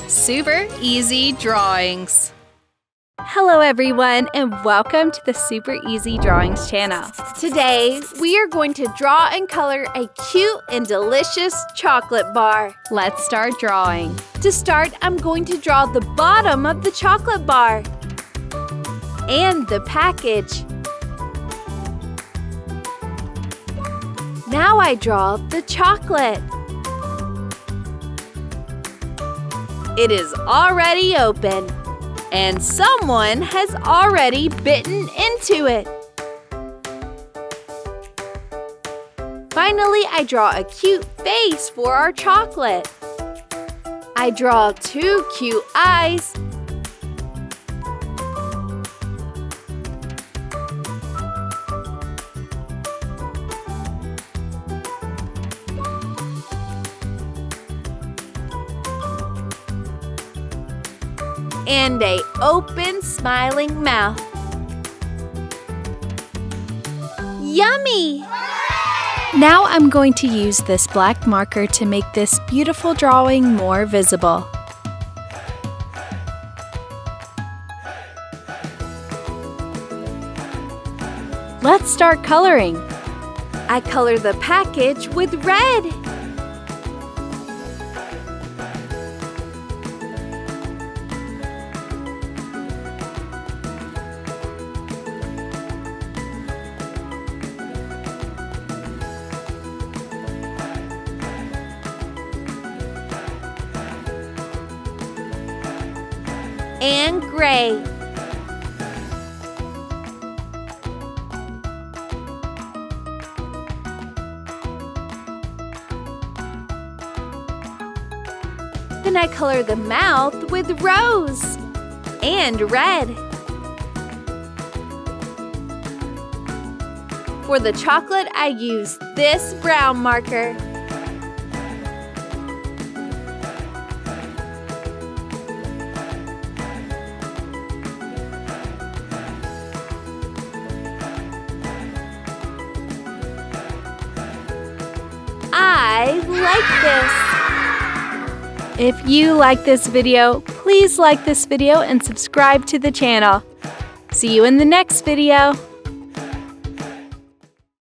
Super Easy Drawings. Hello everyone and welcome to the Super Easy Drawings channel. Today we are going to draw and color a cute and delicious chocolate bar. Let's start drawing. To start, I'm going to draw the bottom of the chocolate bar and the package. Now I draw the chocolate. It is already open, and someone has already bitten into it. Finally, I draw a cute face for our chocolate. I draw two cute eyes. And an open, smiling mouth. Yummy! Now I'm going to use this black marker to make this beautiful drawing more visible. Let's start coloring. I color the package with red. And gray. Then I color the mouth with rose and red. For the chocolate, I use this brown marker. I like this. If you like this video, please like this video and subscribe to the channel. See you in the next video.